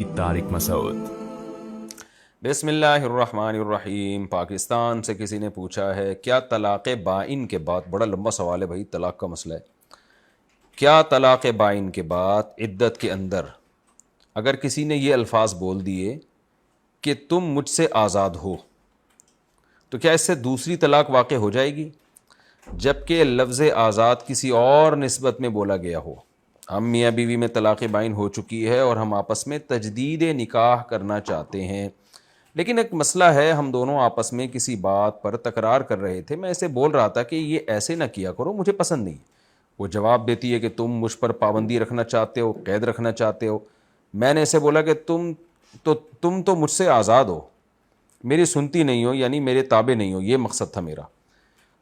طارق مسعود۔ بسم اللہ الرحمن الرحیم۔ پاکستان سے کسی نے پوچھا ہے کیا طلاق بائن کے بعد، بڑا لمبا سوال ہے بھائی، طلاق کا مسئلہ ہے، کیا طلاق بائن کے بعد عدت کے اندر اگر کسی نے یہ الفاظ بول دیے کہ تم مجھ سے آزاد ہو، تو کیا اس سے دوسری طلاق واقع ہو جائے گی جبکہ لفظ آزاد کسی اور نسبت میں بولا گیا ہو؟ ہم میاں بیوی میں طلاق بائن ہو چکی ہے اور ہم آپس میں تجدید نکاح کرنا چاہتے ہیں، لیکن ایک مسئلہ ہے، ہم دونوں آپس میں کسی بات پر تکرار کر رہے تھے، میں اسے بول رہا تھا کہ یہ ایسے نہ کیا کرو، مجھے پسند نہیں۔ وہ جواب دیتی ہے کہ تم مجھ پر پابندی رکھنا چاہتے ہو، قید رکھنا چاہتے ہو۔ میں نے اسے بولا کہ تم تو مجھ سے آزاد ہو، میری سنتی نہیں ہو، یعنی میرے تابع نہیں ہو، یہ مقصد تھا میرا،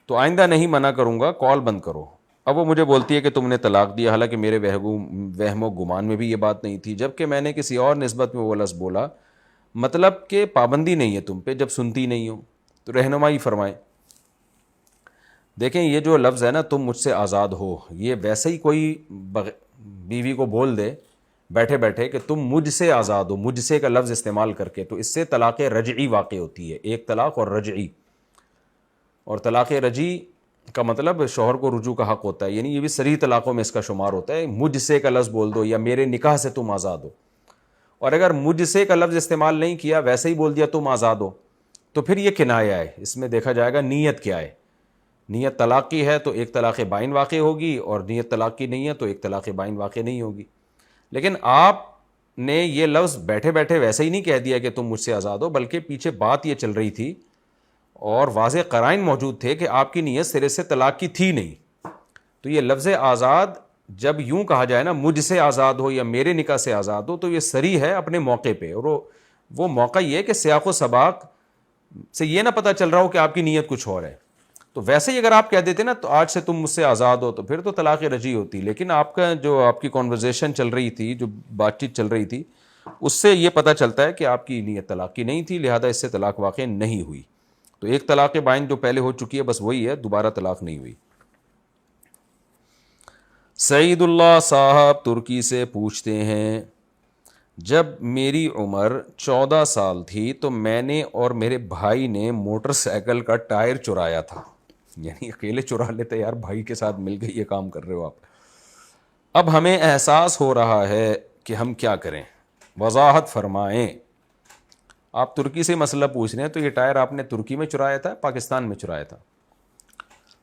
تو آئندہ نہیں منع کروں گا، کال بند کرو۔ اب وہ مجھے بولتی ہے کہ تم نے طلاق دیا، حالانکہ میرے وہم و گمان میں بھی یہ بات نہیں تھی، جبکہ میں نے کسی اور نسبت میں وہ لفظ بولا، مطلب کہ پابندی نہیں ہے تم پہ جب سنتی نہیں ہو، تو رہنمائی فرمائیں۔ دیکھیں یہ جو لفظ ہے نا، تم مجھ سے آزاد ہو، یہ ویسے ہی کوئی بیوی کو بول دے بیٹھے بیٹھے کہ تم مجھ سے آزاد ہو، مجھ سے کا لفظ استعمال کر کے، تو اس سے طلاق رجعی واقع ہوتی ہے، ایک طلاق اور رجعی۔ اور طلاق رجعی کا مطلب شوہر کو رجوع کا حق ہوتا ہے، یعنی یہ بھی صریح طلاقوں میں اس کا شمار ہوتا ہے، مجھ سے کا لفظ بول دو یا میرے نکاح سے تم آزاد ہو۔ اور اگر مجھ سے کا لفظ استعمال نہیں کیا، ویسے ہی بول دیا تم آزاد ہو، تو پھر یہ کنایہ ہے، اس میں دیکھا جائے گا نیت کیا ہے۔ نیت طلاق کی ہے تو ایک طلاق بائن واقع ہوگی، اور نیت طلاق کی نہیں ہے تو ایک طلاق بائن واقع نہیں ہوگی۔ لیکن آپ نے یہ لفظ بیٹھے بیٹھے ویسے ہی نہیں کہہ دیا کہ تم مجھ سے آزاد ہو، بلکہ پیچھے بات یہ چل رہی تھی اور واضح قرائن موجود تھے کہ آپ کی نیت سرے سے طلاق کی تھی نہیں۔ تو یہ لفظ آزاد جب یوں کہا جائے نا، مجھ سے آزاد ہو یا میرے نکاح سے آزاد ہو، تو یہ صریح ہے اپنے موقع پہ، اور وہ موقع یہ ہے کہ سیاق و سباق سے یہ نہ پتہ چل رہا ہو کہ آپ کی نیت کچھ اور ہے۔ تو ویسے ہی اگر آپ کہہ دیتے نا تو آج سے تم مجھ سے آزاد ہو، تو پھر تو طلاق رجعی ہوتی، لیکن آپ کا جو آپ کی کنورزیشن چل رہی تھی، جو بات چیت چل رہی تھی، اس سے یہ پتہ چلتا ہے کہ آپ کی نیت طلاق کی نہیں تھی، لہذا اس سے طلاق واقع نہیں ہوئی۔ تو ایک طلاق بائن جو پہلے ہو چکی ہے بس وہی ہے، دوبارہ طلاق نہیں ہوئی۔ سعید اللہ صاحب ترکی سے پوچھتے ہیں، جب میری عمر 14 سال تھی تو میں نے اور میرے بھائی نے موٹر سائیکل کا ٹائر چرایا تھا۔ یعنی اکیلے چرا لیتے یار، بھائی کے ساتھ مل کے یہ کام کر رہے ہو آپ۔ اب ہمیں احساس ہو رہا ہے کہ ہم کیا کریں، وضاحت فرمائیں۔ آپ ترکی سے مسئلہ پوچھ رہے ہیں، تو یہ ٹائر آپ نے ترکی میں چرایا تھا، پاکستان میں چرایا تھا؟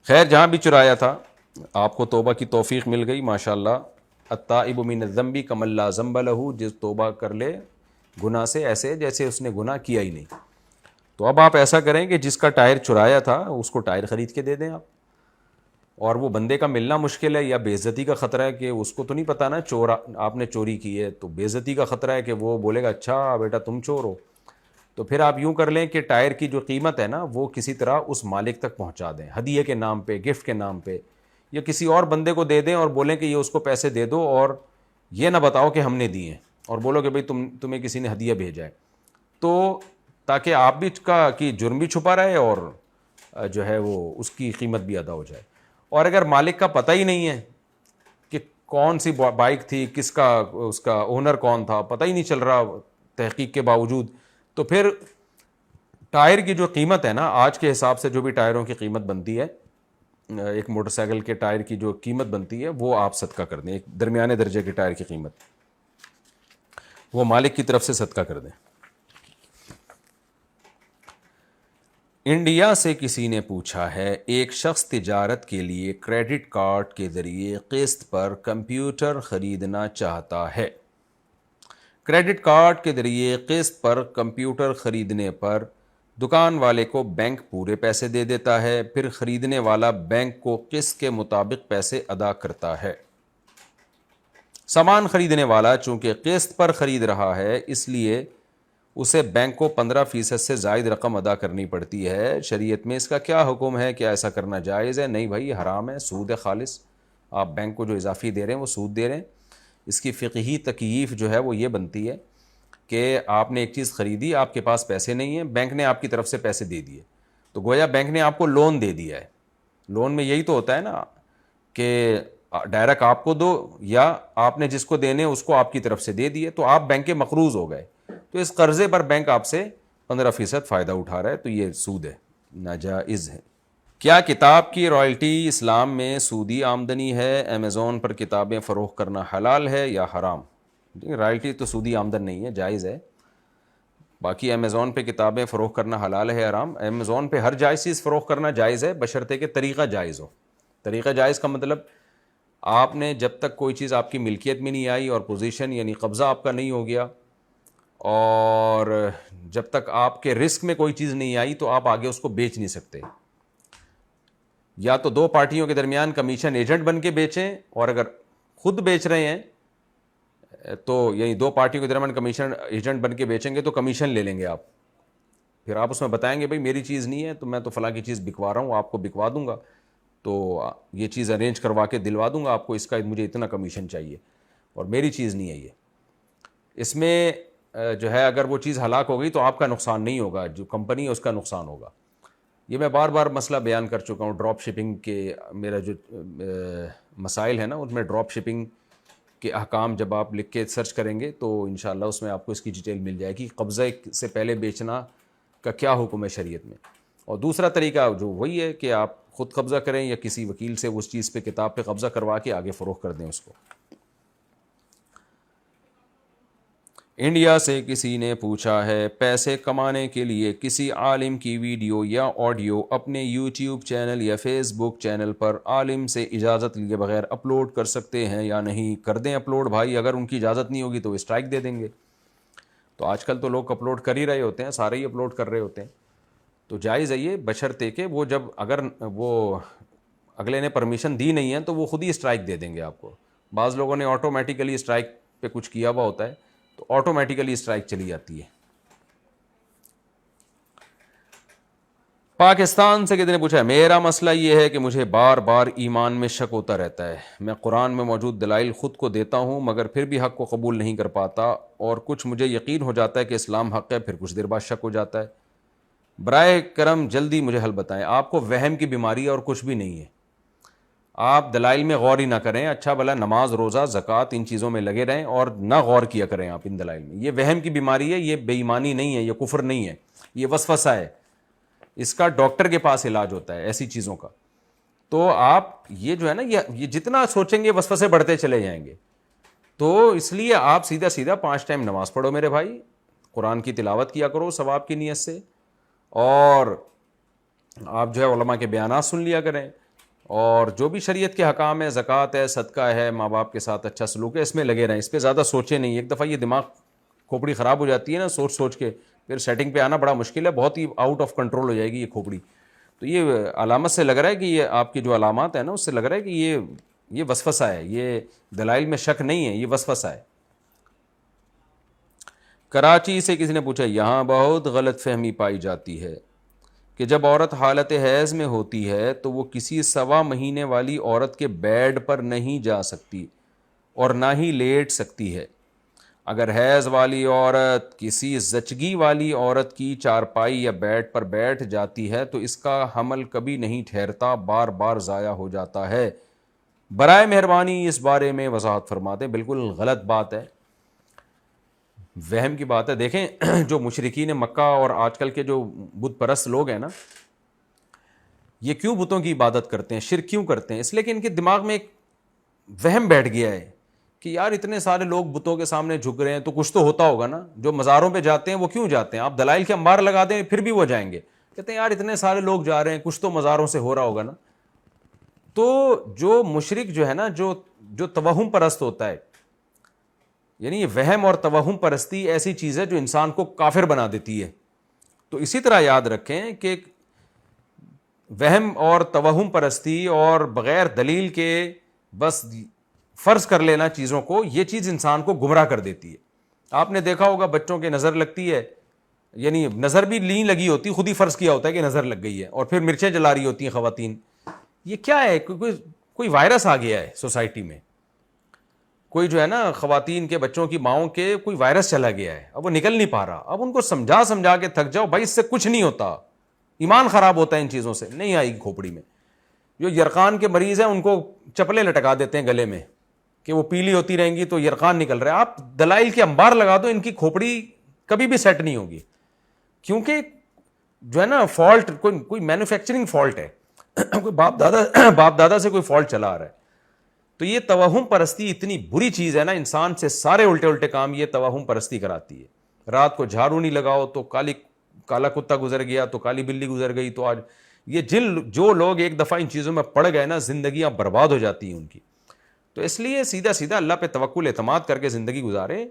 خیر جہاں بھی چرایا تھا، آپ کو توبہ کی توفیق مل گئی، ماشاءاللہ۔ التائب من الذنب کمن لا ذنب لہ، جس توبہ کر لے گناہ سے ایسے جیسے اس نے گناہ کیا ہی نہیں۔ تو اب آپ ایسا کریں کہ جس کا ٹائر چرایا تھا اس کو ٹائر خرید کے دے دیں آپ، اور وہ بندے کا ملنا مشکل ہے یا بے عزتی کا خطرہ ہے کہ اس کو تو نہیں پتا نا چور آپ نے چوری کی ہے، تو بے عزتی کا خطرہ ہے کہ وہ بولے گا اچھا بیٹا تم چور ہو۔ تو پھر آپ یوں کر لیں کہ ٹائر کی جو قیمت ہے نا وہ کسی طرح اس مالک تک پہنچا دیں، ہدیے کے نام پہ، گفٹ کے نام پہ، یا کسی اور بندے کو دے دیں اور بولیں کہ یہ اس کو پیسے دے دو، اور یہ نہ بتاؤ کہ ہم نے دیے ہیں، اور بولو کہ بھئی تمہیں کسی نے ہدیہ بھیجا ہے، تو تاکہ آپ بھی کی جرم بھی چھپا رہے اور جو ہے وہ اس کی قیمت بھی ادا ہو جائے۔ اور اگر مالک کا پتہ ہی نہیں ہے کہ کون سی بائک تھی، کس کا اس کا اونر کون تھا، پتہ ہی نہیں چل رہا تحقیق کے باوجود، تو پھر ٹائر کی جو قیمت ہے نا، آج کے حساب سے جو بھی ٹائروں کی قیمت بنتی ہے، ایک موٹر سائیکل کے ٹائر کی جو قیمت بنتی ہے وہ آپ صدقہ کر دیں، ایک درمیانے درجے کے ٹائر کی قیمت وہ مالک کی طرف سے صدقہ کر دیں۔ انڈیا سے کسی نے پوچھا ہے، ایک شخص تجارت کے لیے کریڈٹ کارڈ کے ذریعے قسط پر کمپیوٹر خریدنا چاہتا ہے۔ کریڈٹ کارڈ کے ذریعے قسط پر کمپیوٹر خریدنے پر دکان والے کو بینک پورے پیسے دے دیتا ہے، پھر خریدنے والا بینک کو قسط کے مطابق پیسے ادا کرتا ہے۔ سامان خریدنے والا چونکہ قسط پر خرید رہا ہے، اس لیے اسے بینک کو 15% سے زائد رقم ادا کرنی پڑتی ہے۔ شریعت میں اس کا کیا حکم ہے؟ کیا ایسا کرنا جائز ہے؟ نہیں بھائی، حرام ہے، سود ہے خالص۔ آپ بینک کو جو اضافی دے رہے ہیں وہ سود دے رہے ہیں۔ اس کی فقہی تکییف جو ہے وہ یہ بنتی ہے کہ آپ نے ایک چیز خریدی، آپ کے پاس پیسے نہیں ہیں، بینک نے آپ کی طرف سے پیسے دے دیے، تو گویا بینک نے آپ کو لون دے دیا ہے۔ لون میں یہی تو ہوتا ہے نا کہ ڈائریکٹ آپ کو دو یا آپ نے جس کو دینے اس کو آپ کی طرف سے دے دیے, تو آپ بینک کے مقروض ہو گئے. تو اس قرضے پر بینک آپ سے 15% فائدہ اٹھا رہا ہے, تو یہ سود ہے, ناجائز ہے. کیا کتاب کی رائلٹی اسلام میں سودی آمدنی ہے؟ امیزون پر کتابیں فروخت کرنا حلال ہے یا حرام؟ رائلٹی تو سودی آمدن نہیں ہے, جائز ہے. باقی امیزون پہ کتابیں فروخت کرنا حلال ہے حرام؟ امیزون پہ ہر جائز چیز فروخت کرنا جائز ہے, بشرطے کہ طریقہ جائز ہو. طریقہ جائز کا مطلب آپ نے جب تک کوئی چیز آپ کی ملکیت میں نہیں آئی اور پوزیشن یعنی قبضہ آپ کا نہیں ہو گیا, اور جب تک آپ کے رسک میں کوئی چیز نہیں آئی, تو آپ آگے اس کو بیچ نہیں سکتے. یا تو دو پارٹیوں کے درمیان کمیشن ایجنٹ بن کے بیچیں, اور اگر خود بیچ رہے ہیں تو یعنی دو پارٹیوں کے درمیان کمیشن ایجنٹ بن کے بیچیں گے تو کمیشن لے لیں گے آپ. پھر آپ اس میں بتائیں گے بھائی میری چیز نہیں ہے, تو میں تو فلاں کی چیز بکوا رہا ہوں, آپ کو بکوا دوں گا, تو یہ چیز ارینج کروا کے دلوا دوں گا آپ کو, اس کا مجھے اتنا کمیشن چاہیے اور میری چیز نہیں ہے یہ. اس میں جو ہے اگر وہ چیز ہلاک ہو گئی تو آپ کا نقصان نہیں ہوگا, جو کمپنی ہے اس کا نقصان ہوگا. یہ میں بار بار مسئلہ بیان کر چکا ہوں ڈراپ شپنگ کے, میرا جو مسائل ہے نا ان میں ڈراپ شپنگ کے احکام جب آپ لکھ کے سرچ کریں گے تو انشاءاللہ اس میں آپ کو اس کی ڈیٹیل مل جائے گی, قبضے سے پہلے بیچنا کا کیا حکم ہے شریعت میں. اور دوسرا طریقہ جو وہی ہے کہ آپ خود قبضہ کریں یا کسی وکیل سے اس چیز پہ کتاب پہ قبضہ کروا کے آگے فروخت کر دیں اس کو. انڈیا سے کسی نے پوچھا ہے, پیسے کمانے کے لیے کسی عالم کی ویڈیو یا آڈیو اپنے یوٹیوب چینل یا فیس بک چینل پر عالم سے اجازت لیے بغیر اپلوڈ کر سکتے ہیں یا نہیں؟ کر دیں اپلوڈ بھائی, اگر ان کی اجازت نہیں ہوگی تو وہ اسٹرائک دے دیں گے. تو آج کل تو لوگ اپلوڈ کر ہی رہے ہوتے ہیں, سارے ہی اپلوڈ کر رہے ہوتے ہیں, تو جائز ہے یہ, بشرطے کہ وہ جب اگر وہ اگلے نے پرمیشن دی نہیں ہے تو وہ خود ہی اسٹرائک دے دیں گے آپ کو. بعض لوگوں نے آٹومیٹیکلی اسٹرائک پہ کچھ کیا ہوا ہوتا ہے تو آٹومیٹیکلی اسٹرائک چلی جاتی ہے. پاکستان سے کسی نے پوچھا ہے, میرا مسئلہ یہ ہے کہ مجھے بار بار ایمان میں شک ہوتا رہتا ہے. میں قرآن میں موجود دلائل خود کو دیتا ہوں مگر پھر بھی حق کو قبول نہیں کر پاتا, اور کچھ مجھے یقین ہو جاتا ہے کہ اسلام حق ہے, پھر کچھ دیر بعد شک ہو جاتا ہے. برائے کرم جلدی مجھے حل بتائیں. آپ کو وہم کی بیماری ہے اور کچھ بھی نہیں ہے. آپ دلائل میں غور ہی نہ کریں, اچھا بھلا نماز روزہ زکوٰۃ ان چیزوں میں لگے رہیں اور نہ غور کیا کریں آپ ان دلائل میں. یہ وہم کی بیماری ہے, یہ بے ایمانی نہیں ہے, یہ کفر نہیں ہے, یہ وسوسہ ہے. اس کا ڈاکٹر کے پاس علاج ہوتا ہے ایسی چیزوں کا. تو آپ یہ جو ہے نا یہ جتنا سوچیں گے وسوسے بڑھتے چلے جائیں گے. تو اس لیے آپ سیدھا سیدھا 5 ٹائم نماز پڑھو میرے بھائی, قرآن کی تلاوت کیا کرو ثواب کی نیت سے, اور آپ جو ہے علماء کے بیانات سن لیا کریں, اور جو بھی شریعت کے حکام ہے, زکوٰۃ ہے, صدقہ ہے, ماں باپ کے ساتھ اچھا سلوک ہے, اس میں لگے رہیں. اس پہ زیادہ سوچیں نہیں. ایک دفعہ یہ دماغ کھوپڑی خراب ہو جاتی ہے نا سوچ سوچ کے, پھر سیٹنگ پہ آنا بڑا مشکل ہے, بہت ہی آؤٹ آف کنٹرول ہو جائے گی یہ کھوپڑی. تو یہ علامت سے لگ رہا ہے کہ یہ آپ کی جو علامات ہیں نا اس سے لگ رہا ہے کہ یہ وسوسہ ہے, یہ دلائل میں شک نہیں ہے, یہ وسوسہ ہے. کراچی سے کسی نے پوچھا, یہاں بہت غلط فہمی پائی جاتی ہے کہ جب عورت حالت حیض میں ہوتی ہے تو وہ کسی 1.25 مہینے والی عورت کے بیڈ پر نہیں جا سکتی اور نہ ہی لیٹ سکتی ہے. اگر حیض والی عورت کسی زچگی والی عورت کی چارپائی یا بیڈ پر بیٹھ جاتی ہے تو اس کا حمل کبھی نہیں ٹھہرتا, بار بار ضائع ہو جاتا ہے. برائے مہربانی اس بارے میں وضاحت فرما دیں. بالکل غلط بات ہے, وہم کی بات ہے. دیکھیں جو مشرکین مکہ اور آج کل کے جو بت پرست لوگ ہیں نا, یہ کیوں بتوں کی عبادت کرتے ہیں, شرک کیوں کرتے ہیں؟ اس لیے کہ ان کے دماغ میں ایک وہم بیٹھ گیا ہے کہ یار اتنے سارے لوگ بتوں کے سامنے جھک رہے ہیں تو کچھ تو ہوتا ہوگا نا. جو مزاروں پہ جاتے ہیں وہ کیوں جاتے ہیں؟ آپ دلائل کے انبار لگا دیں پھر بھی وہ جائیں گے, کہتے ہیں یار اتنے سارے لوگ جا رہے ہیں کچھ تو مزاروں سے ہو رہا ہوگا نا. تو جو مشرک جو ہے نا, جو توہم پرست ہوتا ہے, یعنی یہ وہم اور توہم پرستی ایسی چیز ہے جو انسان کو کافر بنا دیتی ہے. تو اسی طرح یاد رکھیں کہ وہم اور توہم پرستی اور بغیر دلیل کے بس فرض کر لینا چیزوں کو, یہ چیز انسان کو گمراہ کر دیتی ہے. آپ نے دیکھا ہوگا بچوں کے نظر لگتی ہے, یعنی نظر بھی نہیں لگی ہوتی, خود ہی فرض کیا ہوتا ہے کہ نظر لگ گئی ہے, اور پھر مرچیں جلا رہی ہوتی ہیں خواتین. یہ کیا ہے؟ کوئی وائرس آ گیا ہے سوسائٹی میں, کوئی جو ہے نا خواتین کے بچوں کی ماؤں کے کوئی وائرس چلا گیا ہے, اب وہ نکل نہیں پا رہا. اب ان کو سمجھا کے تھک جاؤ بھائی اس سے کچھ نہیں ہوتا, ایمان خراب ہوتا ہے ان چیزوں سے, نہیں آئی کھوپڑی میں. جو یرقان کے مریض ہیں ان کو چپلیں لٹکا دیتے ہیں گلے میں کہ وہ پیلی ہوتی رہیں گی تو یرقان نکل رہا ہے. آپ دلائل کے انبار لگا دو, ان کی کھوپڑی کبھی بھی سیٹ نہیں ہوگی, کیونکہ جو ہے نا فالٹ کوئی مینوفیکچرنگ فالٹ ہے, کوئی باپ دادا سے کوئی فالٹ چلا آ رہا ہے. تو یہ توہم پرستی اتنی بری چیز ہے نا, انسان سے سارے الٹے کام یہ توہم پرستی کراتی ہے. رات کو جھاڑو نہیں لگاؤ تو کالا کتا گزر گیا, تو کالی بلی گزر گئی. تو آج یہ جو لوگ ایک دفعہ ان چیزوں میں پڑ گئے نا, زندگیاں برباد ہو جاتی ہیں ان کی. تو اس لیے سیدھا اللہ پہ توکل اعتماد کر کے زندگی گزارے.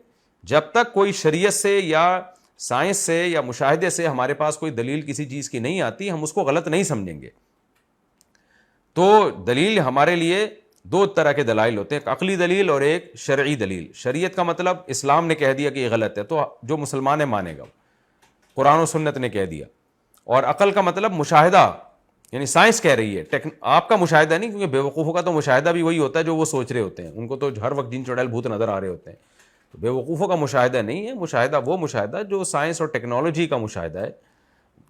جب تک کوئی شریعت سے یا سائنس سے یا مشاہدے سے ہمارے پاس کوئی دلیل کسی چیز کی نہیں آتی, ہم اس کو غلط نہیں سمجھیں گے. تو دلیل ہمارے لیے دو طرح کے دلائل ہوتے ہیں, ایک عقلی دلیل اور ایک شرعی دلیل. شریعت کا مطلب اسلام نے کہہ دیا کہ یہ غلط ہے تو جو مسلمان ہے مانے گا, قرآن و سنت نے کہہ دیا. اور عقل کا مطلب مشاہدہ, یعنی سائنس کہہ رہی ہے, آپ کا مشاہدہ نہیں, کیونکہ بے وقوفوں کا تو مشاہدہ بھی وہی ہوتا ہے جو وہ سوچ رہے ہوتے ہیں, ان کو تو ہر وقت جن چڑیل بھوت نظر آ رہے ہوتے ہیں. تو بے وقوفوں کا مشاہدہ نہیں ہے, مشاہدہ وہ مشاہدہ جو سائنس اور ٹیکنالوجی کا مشاہدہ ہے,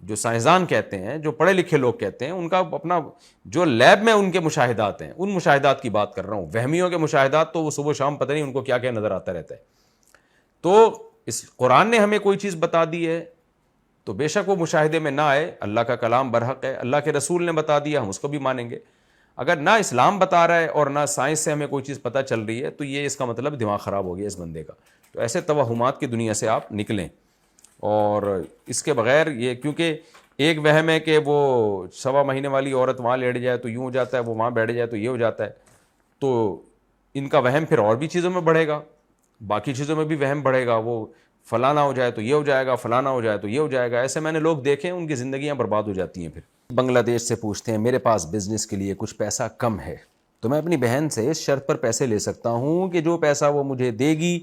جو سائنسدان کہتے ہیں, جو پڑھے لکھے لوگ کہتے ہیں, ان کا اپنا جو لیب میں ان کے مشاہدات ہیں, ان مشاہدات کی بات کر رہا ہوں. وہمیوں کے مشاہدات تو وہ صبح شام پتہ نہیں ان کو کیا کیا نظر آتا رہتا ہے. تو اس قرآن نے ہمیں کوئی چیز بتا دی ہے تو بے شک وہ مشاہدے میں نہ آئے, اللہ کا کلام برحق ہے, اللہ کے رسول نے بتا دیا, ہم اس کو بھی مانیں گے. اگر نہ اسلام بتا رہا ہے اور نہ سائنس سے ہمیں کوئی چیز پتہ چل رہی ہے تو یہ اس کا مطلب دماغ خراب ہو گیا اس بندے کا. تو ایسے توہمات کی دنیا سے آپ نکلیں. اور اس کے بغیر یہ, کیونکہ ایک وہم ہے کہ وہ 1.25 مہینے والی عورت وہاں لیٹ جائے تو یوں ہو جاتا ہے, وہ وہاں بیٹھ جائے تو یہ ہو جاتا ہے. تو ان کا وہم پھر اور بھی چیزوں میں بڑھے گا, باقی چیزوں میں بھی وہم بڑھے گا, وہ فلانا ہو جائے تو یہ ہو جائے گا, فلانا ہو جائے تو یہ ہو جائے گا. ایسے میں نے لوگ دیکھے ہیں, ان کی زندگیاں برباد ہو جاتی ہیں. پھر بنگلہ دیش سے پوچھتے ہیں, میرے پاس بزنس کے لیے کچھ پیسہ کم ہے تو میں اپنی بہن سے اس شرط پر پیسے لے سکتا ہوں کہ جو پیسہ وہ مجھے دے گی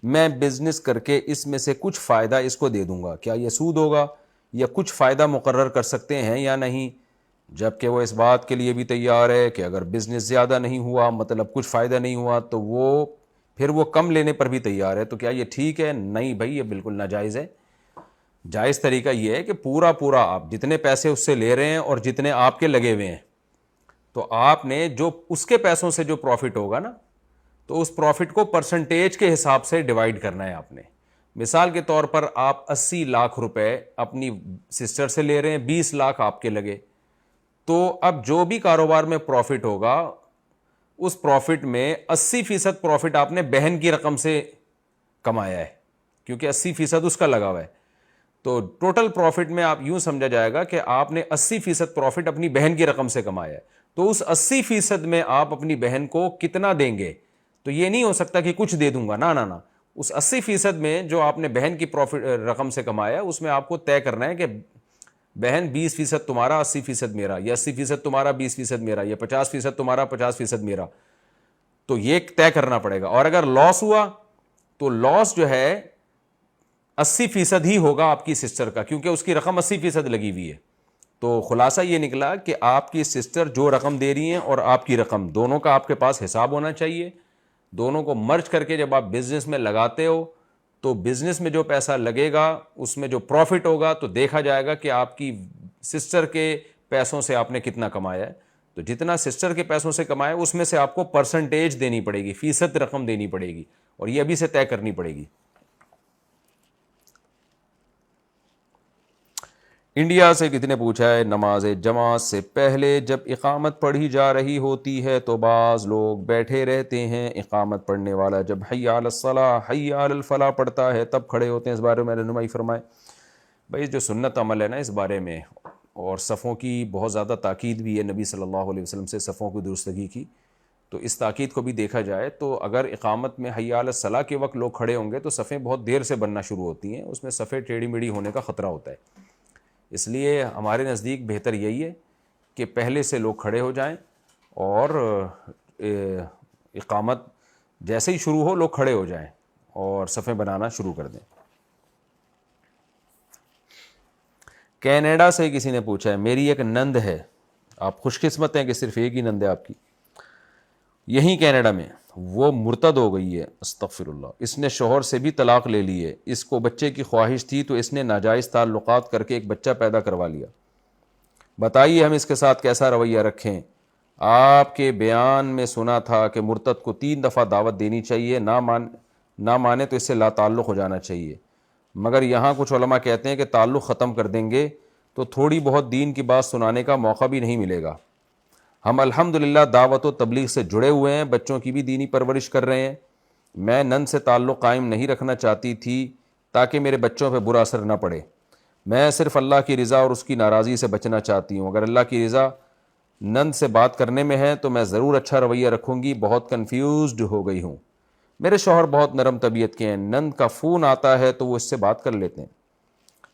میں بزنس کر کے اس میں سے کچھ فائدہ اس کو دے دوں گا, کیا یہ سود ہوگا, یا کچھ فائدہ مقرر کر سکتے ہیں یا نہیں؟ جبکہ وہ اس بات کے لیے بھی تیار ہے کہ اگر بزنس زیادہ نہیں ہوا, مطلب کچھ فائدہ نہیں ہوا, تو وہ کم لینے پر بھی تیار ہے. تو کیا یہ ٹھیک ہے؟ نہیں بھائی, یہ بالکل ناجائز ہے. جائز طریقہ یہ ہے کہ پورا آپ جتنے پیسے اس سے لے رہے ہیں اور جتنے آپ کے لگے ہوئے ہیں, تو آپ نے جو اس کے پیسوں سے جو پروفٹ ہوگا نا, تو اس پروفٹ کو پرسنٹیج کے حساب سے ڈیوائڈ کرنا ہے آپ نے. مثال کے طور پر آپ 80 لاکھ روپے اپنی سسٹر سے لے رہے ہیں, 20 لاکھ آپ کے لگے, تو اب جو بھی کاروبار میں پروفٹ ہوگا اس پروفٹ میں 80% پروفٹ آپ نے بہن کی رقم سے کمایا ہے, کیونکہ 80% اس کا لگا ہوا ہے. تو ٹوٹل پروفٹ میں آپ یوں سمجھا جائے گا کہ آپ نے 80% پروفٹ اپنی بہن کی رقم سے کمایا ہے. تو اس 80% میں آپ اپنی بہن کو کتنا دیں گے؟ تو یہ نہیں ہو سکتا کہ کچھ دے دوں گا, نہ. اس 80% میں جو آپ نے بہن کی رقم سے کمایا ہے اس میں آپ کو طے کرنا ہے کہ بہن 20% تمہارا 80% میرا, یا 80% تمہارا 20% میرا, یا 50% تمہارا 50% میرا. تو یہ طے کرنا پڑے گا. اور اگر لاس ہوا تو لاس جو ہے 80% ہی ہوگا آپ کی سسٹر کا, کیونکہ اس کی رقم 80% لگی ہوئی ہے. تو خلاصہ یہ نکلا کہ آپ کی سسٹر جو رقم دے رہی ہیں اور آپ کی رقم, دونوں کا آپ کے پاس حساب ہونا چاہیے. دونوں کو مرج کر کے جب آپ بزنس میں لگاتے ہو تو بزنس میں جو پیسہ لگے گا اس میں جو پروفٹ ہوگا تو دیکھا جائے گا کہ آپ کی سسٹر کے پیسوں سے آپ نے کتنا کمایا ہے. تو جتنا سسٹر کے پیسوں سے کمایا اس میں سے آپ کو پرسنٹیج دینی پڑے گی, فیصد رقم دینی پڑے گی, اور یہ ابھی سے طے کرنی پڑے گی. انڈیا سے کتنے پوچھا ہے, نماز جماعت سے پہلے جب اقامت پڑھی جا رہی ہوتی ہے تو بعض لوگ بیٹھے رہتے ہیں, اقامت پڑھنے والا جب حی علی الصلاۃ حی علی الفلاح پڑھتا ہے تب کھڑے ہوتے ہیں. اس بارے میں رہنمائی فرمائے. بھائی جو سنت عمل ہے نا اس بارے میں, اور صفوں کی بہت زیادہ تاکید بھی ہے نبی صلی اللہ علیہ وسلم سے صفوں کی درستگی کی, تو اس تاکید کو بھی دیکھا جائے تو اگر اقامت میں حی علی الصلاۃ کے وقت لوگ کھڑے ہوں گے تو صفیں بہت دیر سے بننا شروع ہوتی ہیں, اس میں صفیں ٹیڑھی میڑھی ہونے کا خطرہ ہوتا ہے. اس لیے ہمارے نزدیک بہتر یہی ہے کہ پہلے سے لوگ کھڑے ہو جائیں اور اقامت جیسے ہی شروع ہو لوگ کھڑے ہو جائیں اور صفیں بنانا شروع کر دیں. کینیڈا سے کسی نے پوچھا ہے, میری ایک نند ہے, آپ خوش قسمت ہیں کہ صرف ایک ہی نند ہے آپ کی, یہیں کینیڈا میں, وہ مرتد ہو گئی ہے, استغفر اللہ, اس نے شوہر سے بھی طلاق لے لی ہے, اس کو بچے کی خواہش تھی تو اس نے ناجائز تعلقات کر کے ایک بچہ پیدا کروا لیا. بتائیے ہم اس کے ساتھ کیسا رویہ رکھیں؟ آپ کے بیان میں سنا تھا کہ مرتد کو 3 دفعہ دعوت دینی چاہیے، نہ مانے تو اس سے لا تعلق ہو جانا چاہیے، مگر یہاں کچھ علماء کہتے ہیں کہ تعلق ختم کر دیں گے تو تھوڑی بہت دین کی بات سنانے کا موقع بھی نہیں ملے گا۔ ہم الحمدللہ دعوت و تبلیغ سے جڑے ہوئے ہیں، بچوں کی بھی دینی پرورش کر رہے ہیں۔ میں نن سے تعلق قائم نہیں رکھنا چاہتی تھی تاکہ میرے بچوں پہ برا اثر نہ پڑے، میں صرف اللہ کی رضا اور اس کی ناراضی سے بچنا چاہتی ہوں۔ اگر اللہ کی رضا نند سے بات کرنے میں ہے تو میں ضرور اچھا رویہ رکھوں گی، بہت کنفیوزڈ ہو گئی ہوں۔ میرے شوہر بہت نرم طبیعت کے ہیں، نند کا فون آتا ہے تو وہ اس سے بات کر لیتے ہیں،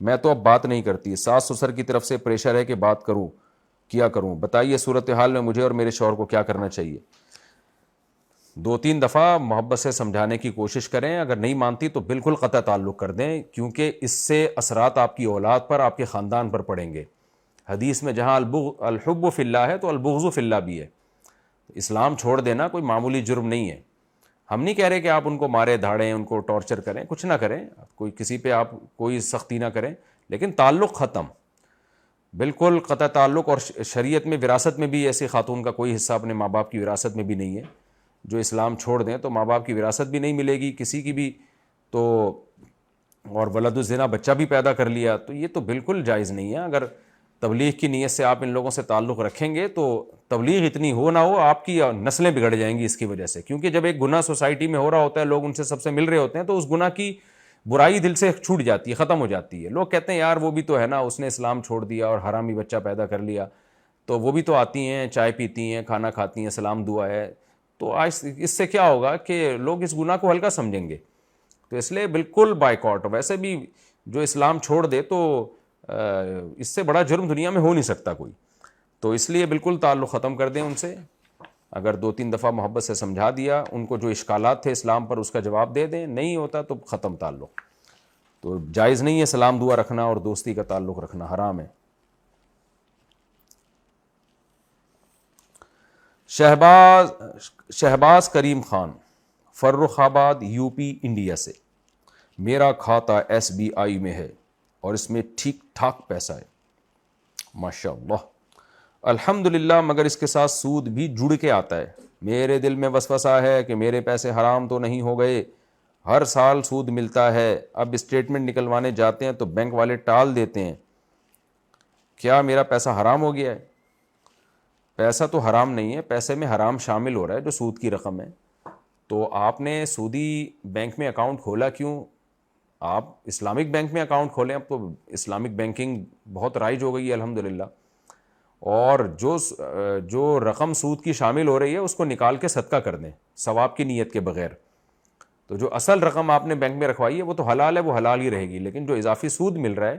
میں تو اب بات نہیں کرتی، ساس سسر کی طرف سے پریشر ہے کہ بات کروں، کیا کروں؟ بتائیے صورتحال میں مجھے اور میرے شوہر کو کیا کرنا چاہیے؟ 2-3 دفعہ محبت سے سمجھانے کی کوشش کریں، اگر نہیں مانتی تو بالکل قطع تعلق کر دیں، کیونکہ اس سے اثرات آپ کی اولاد پر، آپ کے خاندان پر پڑیں گے۔ حدیث میں جہاں الحب فی اللہ ہے تو البغض فی اللہ بھی ہے۔ اسلام چھوڑ دینا کوئی معمولی جرم نہیں ہے۔ ہم نہیں کہہ رہے کہ آپ ان کو مارے دھاڑیں، ان کو ٹارچر کریں، کچھ نہ کریں، کوئی کسی پہ آپ کوئی سختی نہ کریں، لیکن تعلق ختم، بالکل قطع تعلق۔ اور شریعت میں وراثت میں بھی ایسی خاتون کا کوئی حصہ اپنے ماں باپ کی وراثت میں بھی نہیں ہے۔ جو اسلام چھوڑ دیں تو ماں باپ کی وراثت بھی نہیں ملے گی کسی کی بھی، تو اور ولد الزنا بچہ بھی پیدا کر لیا تو یہ تو بالکل جائز نہیں ہے۔ اگر تبلیغ کی نیت سے آپ ان لوگوں سے تعلق رکھیں گے تو تبلیغ اتنی ہو نہ ہو آپ کی نسلیں بگڑ جائیں گی اس کی وجہ سے، کیونکہ جب ایک گناہ سوسائٹی میں ہو رہا ہوتا ہے، لوگ ان سے سب سے مل رہے ہوتے ہیں، تو اس گناہ کی برائی دل سے چھوٹ جاتی ہے، ختم ہو جاتی ہے۔ لوگ کہتے ہیں یار وہ بھی تو ہے نا، اس نے اسلام چھوڑ دیا اور حرامی بچہ پیدا کر لیا، تو وہ بھی تو آتی ہیں، چائے پیتی ہیں، کھانا کھاتی ہیں، سلام دعا ہے، تو آج اس سے کیا ہوگا کہ لوگ اس گناہ کو ہلکا سمجھیں گے۔ تو اس لیے بالکل بائیکاٹ۔ ویسے بھی جو اسلام چھوڑ دے تو اس سے بڑا جرم دنیا میں ہو نہیں سکتا کوئی، تو اس لیے بالکل تعلق ختم کر دیں ان سے۔ اگر 2-3 دفعہ محبت سے سمجھا دیا، ان کو جو اشکالات تھے اسلام پر اس کا جواب دے دیں، نہیں ہوتا تو ختم تعلق۔ تو جائز نہیں ہے سلام دعا رکھنا اور دوستی کا تعلق رکھنا، حرام ہے۔ شہباز کریم خان، فرخ آباد، یو پی، انڈیا سے، میرا کھاتا SBI میں ہے اور اس میں ٹھیک ٹھاک پیسہ ہے، ماشاء اللہ الحمدللہ، مگر اس کے ساتھ سود بھی جڑ کے آتا ہے۔ میرے دل میں وسوسہ ہے کہ میرے پیسے حرام تو نہیں ہو گئے، ہر سال سود ملتا ہے، اب اسٹیٹمنٹ نکلوانے جاتے ہیں تو بینک والے ٹال دیتے ہیں، کیا میرا پیسہ حرام ہو گیا ہے؟ پیسہ تو حرام نہیں ہے، پیسے میں حرام شامل ہو رہا ہے جو سود کی رقم ہے۔ تو آپ نے سودی بینک میں اکاؤنٹ کھولا کیوں؟ آپ اسلامک بینک میں اکاؤنٹ کھولیں، اب تو اسلامک بینکنگ بہت رائج ہو گئی ہے الحمدللہ، اور جو رقم سود کی شامل ہو رہی ہے اس کو نکال کے صدقہ کر دیں ثواب کی نیت کے بغیر۔ تو جو اصل رقم آپ نے بینک میں رکھوائی ہے وہ تو حلال ہے، وہ حلال ہی رہے گی، لیکن جو اضافی سود مل رہا ہے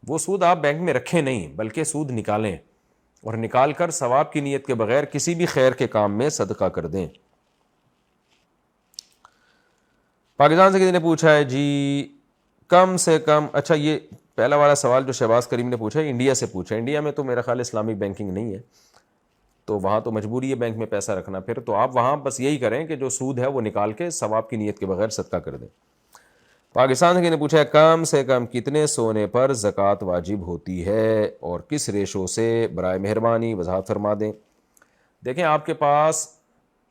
وہ سود آپ بینک میں رکھیں نہیں، بلکہ سود نکالیں اور نکال کر ثواب کی نیت کے بغیر کسی بھی خیر کے کام میں صدقہ کر دیں۔ پاکستان سے کسی نے پوچھا ہے جی، کم سے کم، اچھا یہ پہلا والا سوال جو شہباز کریم نے پوچھا ہے انڈیا سے پوچھا ہے، انڈیا میں تو میرا خیال اسلامک بینکنگ نہیں ہے، تو وہاں تو مجبوری ہے بینک میں پیسہ رکھنا، پھر تو آپ وہاں بس یہی کریں کہ جو سود ہے وہ نکال کے ثواب کی نیت کے بغیر صدقہ کر دیں۔ پاکستان سے کسی نے پوچھا ہے کم سے کم کتنے سونے پر زکوٰۃ واجب ہوتی ہے اور کس ریشو سے؟ برائے مہربانی وضاحت فرما دیں۔ دیکھیں آپ کے پاس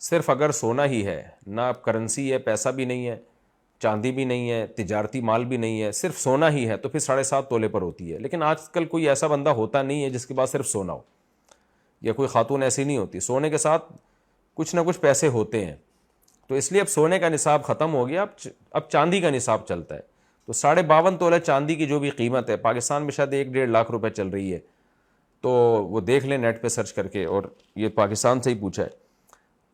صرف اگر سونا ہی ہے، نہ کرنسی ہے، پیسہ بھی نہیں ہے، چاندی بھی نہیں ہے، تجارتی مال بھی نہیں ہے، صرف سونا ہی ہے، تو پھر 7.5 تولے پر ہوتی ہے۔ لیکن آج کل کوئی ایسا بندہ ہوتا نہیں ہے جس کے پاس صرف سونا ہو، یا کوئی خاتون ایسی نہیں ہوتی، سونے کے ساتھ کچھ نہ کچھ پیسے ہوتے ہیں، تو اس لیے اب سونے کا نصاب ختم ہو گیا، اب چاندی کا نصاب چلتا ہے۔ تو 52.5 تولے چاندی کی جو بھی قیمت ہے پاکستان میں شاید 1-1.5 لاکھ روپے چل رہی ہے، تو وہ دیکھ لیں نیٹ پہ سرچ کر کے، اور یہ پاکستان سے ہی پوچھا ہے۔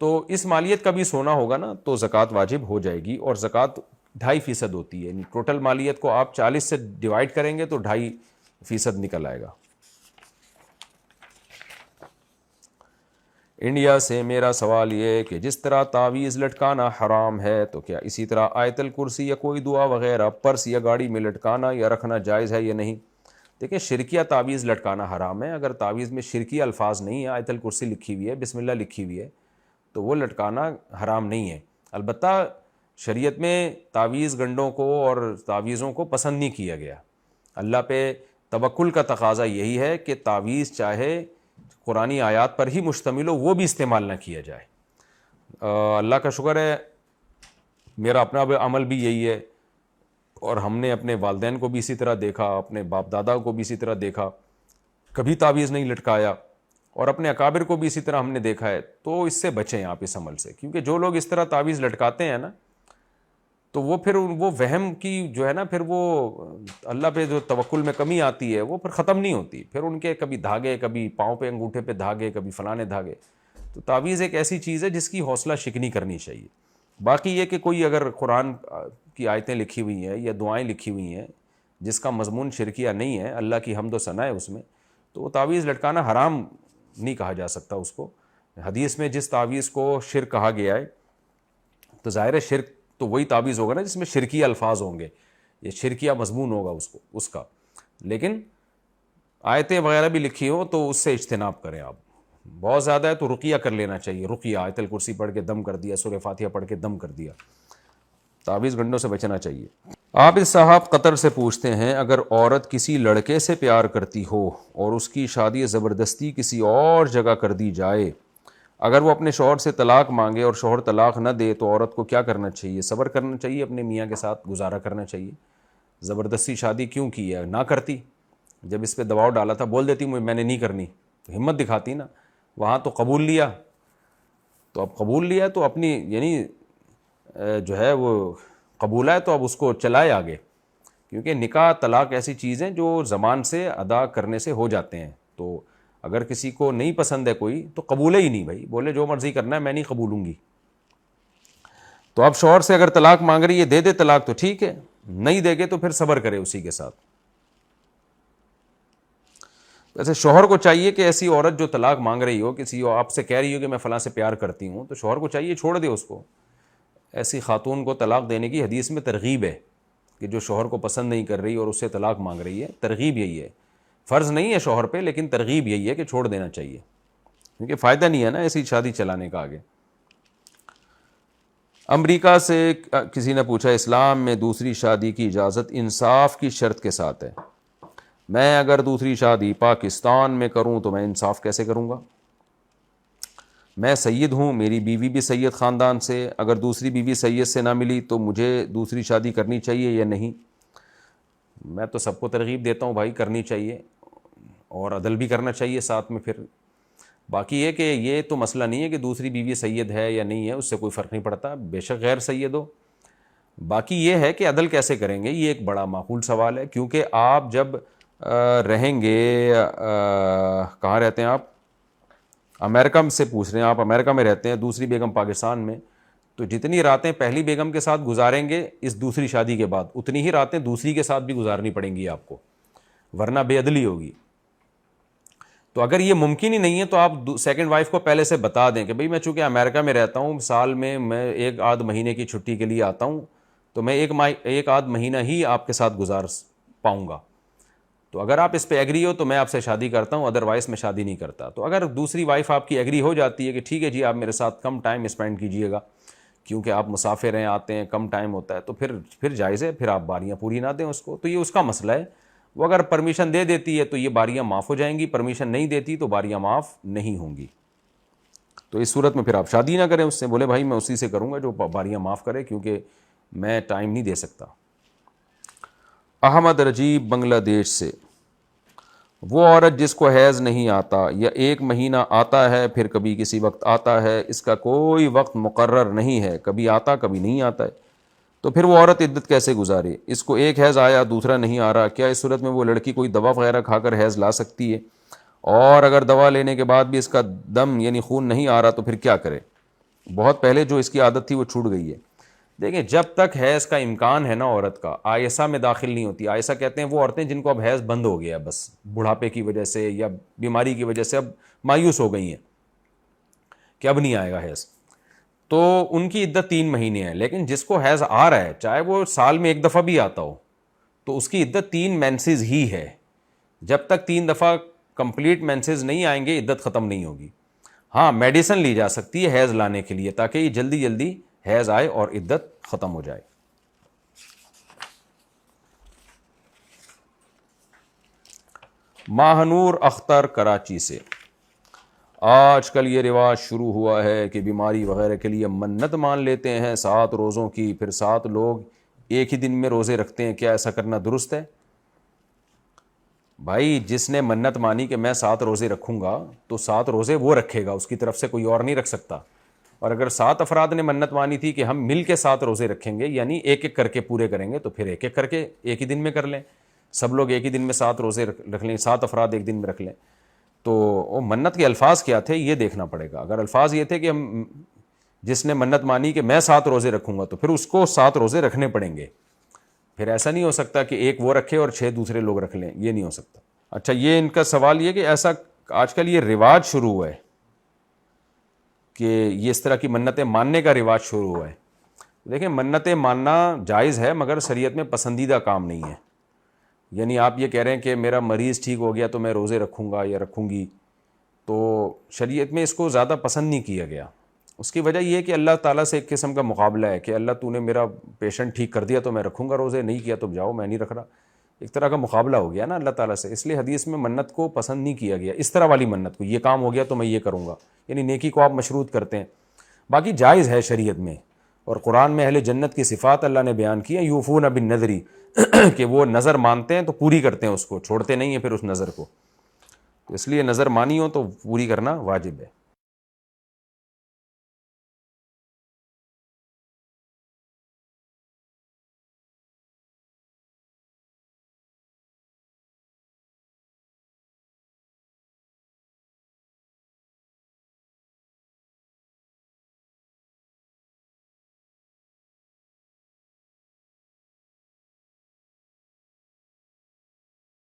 تو اس مالیت کا بھی سونا ہوگا نا تو زکوٰۃ واجب ہو جائے گی، اور زکوٰۃ 2.5% ہوتی ہے، یعنی ٹوٹل مالیت کو آپ 40 سے ڈیوائڈ کریں گے تو 2.5% نکل آئے گا۔ انڈیا سے میرا سوال یہ ہے کہ جس طرح تعویذ لٹکانا حرام ہے تو کیا اسی طرح آیت الکرسی یا کوئی دعا وغیرہ پرس یا گاڑی میں لٹکانا یا رکھنا جائز ہے یا نہیں؟ دیکھیں شرکیہ تعویذ لٹکانا حرام ہے، اگر تعویذ میں شرکیہ الفاظ نہیں ہے، آیت الکرسی لکھی ہوئی ہے، بسم اللہ لکھی ہوئی ہے، تو وہ لٹکانا حرام نہیں ہے۔ البتہ شریعت میں تعویذ گنڈوں کو اور تعویذوں کو پسند نہیں کیا گیا، اللہ پہ توکل کا تقاضا یہی ہے کہ تعویذ چاہے قرآنی آیات پر ہی مشتمل ہو وہ بھی استعمال نہ کیا جائے۔ اللہ کا شکر ہے میرا اپنا عمل بھی یہی ہے، اور ہم نے اپنے والدین کو بھی اسی طرح دیکھا، اپنے باپ دادا کو بھی اسی طرح دیکھا، کبھی تعویذ نہیں لٹکایا، اور اپنے اکابر کو بھی اسی طرح ہم نے دیکھا ہے۔ تو اس سے بچیں آپ اس عمل سے، کیونکہ جو لوگ اس طرح تعویذ لٹکاتے ہیں نا تو وہ پھر وہ وہم کی جو ہے نا، پھر وہ اللہ پہ جو توکل میں کمی آتی ہے وہ پھر ختم نہیں ہوتی، پھر ان کے کبھی دھاگے، کبھی پاؤں پہ انگوٹھے پہ دھاگے، کبھی فلانے دھاگے۔ تو تعویذ ایک ایسی چیز ہے جس کی حوصلہ شکنی کرنی چاہیے۔ باقی یہ کہ کوئی اگر قرآن کی آیتیں لکھی ہوئی ہیں یا دعائیں لکھی ہوئی ہیں جس کا مضمون شرکیہ نہیں ہے، اللہ کی حمد و ثنا ہے اس میں، تو وہ تعویذ لٹکانا حرام نہیں کہا جا سکتا اس کو۔ حدیث میں جس تعویذ کو شرک کہا گیا ہے تو ظاہر ہے شرک تو وہی تعویذ ہوگا نا جس میں شرکیہ الفاظ ہوں گے، یہ شرکیہ مضمون ہوگا اس کا، لیکن آیتیں وغیرہ بھی لکھی ہوں تو اس سے اجتناب کریں آپ۔ بہت زیادہ ہے تو رقیہ کر لینا چاہیے، رقیہ آیت الکرسی پڑھ کے دم کر دیا، سورہ فاتحہ پڑھ کے دم کر دیا، تعویذ گنڈوں سے بچنا چاہیے۔ عابد صاحب قطر سے پوچھتے ہیں، اگر عورت کسی لڑکے سے پیار کرتی ہو اور اس کی شادی زبردستی کسی اور جگہ کر دی جائے، اگر وہ اپنے شوہر سے طلاق مانگے اور شوہر طلاق نہ دے تو عورت کو کیا کرنا چاہیے؟ صبر کرنا چاہیے، اپنے میاں کے ساتھ گزارا کرنا چاہیے۔ زبردستی شادی کیوں کی ہے؟ نہ کرتی، جب اس پہ دباؤ ڈالا تھا بول دیتی میں نے نہیں کرنی، تو ہمت دکھاتی نا۔ وہاں تو قبول لیا، تو اب قبول لیا تو اپنی یعنی جو ہے وہ قبولہ ہے تو اب اس کو چلائے آگے، کیونکہ نکاح طلاق ایسی چیز ہیں جو زبان سے ادا کرنے سے ہو جاتے ہیں۔ تو اگر کسی کو نہیں پسند ہے کوئی تو قبول ہی نہیں، بھائی بولے جو مرضی کرنا ہے میں نہیں قبولوں گی۔ تو اب شوہر سے اگر طلاق مانگ رہی ہے دے دے طلاق تو ٹھیک ہے، نہیں دے گے تو پھر صبر کرے اسی کے ساتھ۔ ویسے شوہر کو چاہیے کہ ایسی عورت جو طلاق مانگ رہی ہو، کسی آپ سے کہہ رہی ہو کہ میں فلاں سے پیار کرتی ہوں، تو شوہر کو چاہیے چھوڑ دے اس کو۔ ایسی خاتون کو طلاق دینے کی حدیث میں ترغیب ہے کہ جو شوہر کو پسند نہیں کر رہی اور اس سے طلاق مانگ رہی ہے، ترغیب یہی ہے، فرض نہیں ہے شوہر پہ لیکن ترغیب یہی ہے کہ چھوڑ دینا چاہیے، کیونکہ فائدہ نہیں ہے نا ایسی شادی چلانے کا آگے۔ امریکہ سے کسی نے پوچھا، اسلام میں دوسری شادی کی اجازت انصاف کی شرط کے ساتھ ہے، میں اگر دوسری شادی پاکستان میں کروں تو میں انصاف کیسے کروں گا؟ میں سید ہوں، میری بیوی بھی سید خاندان سے، اگر دوسری بیوی سید سے نہ ملی تو مجھے دوسری شادی کرنی چاہیے یا نہیں؟ میں تو سب کو ترغیب دیتا ہوں بھائی کرنی چاہیے، اور عدل بھی کرنا چاہیے ساتھ میں۔ پھر باقی یہ کہ یہ تو مسئلہ نہیں ہے کہ دوسری بیوی سید ہے یا نہیں ہے، اس سے کوئی فرق نہیں پڑتا، بے شک غیر سید ہو۔ باقی یہ ہے کہ عدل کیسے کریں گے، یہ ایک بڑا معقول سوال ہے، کیونکہ آپ جب رہیں گے کہاں رہتے ہیں آپ؟ امریکہ سے پوچھ رہے ہیں، آپ امریکہ میں رہتے ہیں، دوسری بیگم پاکستان میں، تو جتنی راتیں پہلی بیگم کے ساتھ گزاریں گے اس دوسری شادی کے بعد، اتنی ہی راتیں دوسری کے ساتھ بھی گزارنی پڑیں گی آپ کو، ورنہ بے عدلی ہوگی۔ تو اگر یہ ممکن ہی نہیں ہے تو آپ سیکنڈ وائف کو پہلے سے بتا دیں کہ بھئی میں چونکہ امریکہ میں رہتا ہوں، سال میں ایک آدھ مہینے کی چھٹی کے لیے آتا ہوں، تو میں ایک آدھ مہینہ ہی آپ کے ساتھ گزار پاؤں گا، تو اگر آپ اس پہ ایگری ہو تو میں آپ سے شادی کرتا ہوں، ادروائز میں شادی نہیں کرتا۔ تو اگر دوسری وائف آپ کی ایگری ہو جاتی ہے کہ ٹھیک ہے جی آپ میرے ساتھ کم ٹائم اسپینڈ کیجئے گا، کیونکہ آپ مسافر ہیں، آتے ہیں، کم ٹائم ہوتا ہے، تو پھر جائز ہے، پھر آپ باریاں پوری نہ دیں اس کو، تو یہ اس کا مسئلہ ہے۔ وہ اگر پرمیشن دے دیتی ہے تو یہ باریاں معاف ہو جائیں گی، پرمیشن نہیں دیتی تو باریاں معاف نہیں ہوں گی۔ تو اس صورت میں پھر آپ شادی نہ کریں اس سے، بولے بھائی میں اسی سے کروں گا جو باریاں معاف کرے، کیونکہ میں ٹائم نہیں دے سکتا۔ احمد رجیب بنگلہ دیش سے، وہ عورت جس کو حیض نہیں آتا یا ایک مہینہ آتا ہے پھر کبھی کسی وقت آتا ہے، اس کا کوئی وقت مقرر نہیں ہے، کبھی آتا کبھی نہیں آتا ہے، تو پھر وہ عورت عدت کیسے گزارے؟ اس کو ایک حیض آیا دوسرا نہیں آ رہا، کیا اس صورت میں وہ لڑکی کوئی دوا وغیرہ کھا کر حیض لا سکتی ہے؟ اور اگر دوا لینے کے بعد بھی اس کا دم یعنی خون نہیں آ رہا تو پھر کیا کرے؟ بہت پہلے جو اس کی عادت تھی وہ چھوٹ گئی ہے۔ دیکھیں جب تک حیض کا امکان ہے نا عورت کا، آئسہ میں داخل نہیں ہوتی۔ آئسہ کہتے ہیں وہ عورتیں جن کو اب حیض بند ہو گیا، بس بڑھاپے کی وجہ سے یا بیماری کی وجہ سے اب مایوس ہو گئی ہیں کہ اب نہیں آئے گا حیض، تو ان کی عدت 3 مہینے ہے۔ لیکن جس کو حیض آ رہا ہے، چاہے وہ سال میں ایک دفعہ بھی آتا ہو، تو اس کی عدت 3 مینسز ہی ہے۔ جب تک 3 دفعہ کمپلیٹ مینسز نہیں آئیں گے عدت ختم نہیں ہوگی۔ ہاں میڈیسن لی جا سکتی ہے حیض لانے کے لیے تاکہ یہ جلدی جلدی حیض آئے اور عدت ختم ہو جائے۔ ماہنور اختر کراچی سے، آج کل یہ رواج شروع ہوا ہے کہ بیماری وغیرہ کے لیے منت مان لیتے ہیں 7 روزوں کی، پھر 7 لوگ ایک ہی دن میں روزے رکھتے ہیں، کیا ایسا کرنا درست ہے؟ بھائی جس نے منت مانی کہ میں 7 روزے رکھوں گا تو 7 روزے وہ رکھے گا، اس کی طرف سے کوئی اور نہیں رکھ سکتا۔ اور اگر 7 افراد نے منت مانی تھی کہ ہم مل کے 7 روزے رکھیں گے، یعنی ایک ایک کر کے پورے کریں گے، تو پھر ایک ایک کر کے ایک ہی دن میں کر لیں، سب لوگ ایک ہی دن میں 7 روزے رکھ لیں، 7 افراد ایک دن میں رکھ لیں۔ تو وہ منت کے الفاظ کیا تھے یہ دیکھنا پڑے گا۔ اگر الفاظ یہ تھے کہ ہم جس نے منت مانی کہ میں 7 روزے رکھوں گا، تو پھر اس کو 7 روزے رکھنے پڑیں گے، پھر ایسا نہیں ہو سکتا کہ ایک وہ رکھے اور 6 دوسرے لوگ رکھ لیں، یہ نہیں ہو سکتا۔ اچھا، یہ ان کا سوال یہ کہ ایسا آج کل یہ رواج شروع ہوا ہے کہ یہ اس طرح کی منتیں ماننے کا رواج شروع ہوا ہے۔ دیکھیں، منتیں ماننا جائز ہے مگر شریعت میں پسندیدہ کام نہیں ہے۔ یعنی آپ یہ کہہ رہے ہیں کہ میرا مریض ٹھیک ہو گیا تو میں روزے رکھوں گا یا رکھوں گی، تو شریعت میں اس کو زیادہ پسند نہیں کیا گیا۔ اس کی وجہ یہ ہے کہ اللہ تعالیٰ سے ایک قسم کا مقابلہ ہے کہ اللہ تو نے میرا پیشنٹ ٹھیک کر دیا تو میں رکھوں گا روزے، نہیں کیا تو جاؤ میں نہیں رکھ رہا، ایک طرح کا مقابلہ ہو گیا نا اللہ تعالیٰ سے۔ اس لیے حدیث میں منت کو پسند نہیں کیا گیا، اس طرح والی منت کو، یہ کام ہو گیا تو میں یہ کروں گا، یعنی نیکی کو آپ مشروط کرتے ہیں۔ باقی جائز ہے شریعت میں، اور قرآن میں اہل جنت کی صفات اللہ نے بیان کی ہیں، یوفون بالنذر، کہ وہ نظر مانتے ہیں تو پوری کرتے ہیں، اس کو چھوڑتے نہیں ہیں پھر اس نظر کو، تو اس لیے نظر مانی ہو تو پوری کرنا واجب ہے۔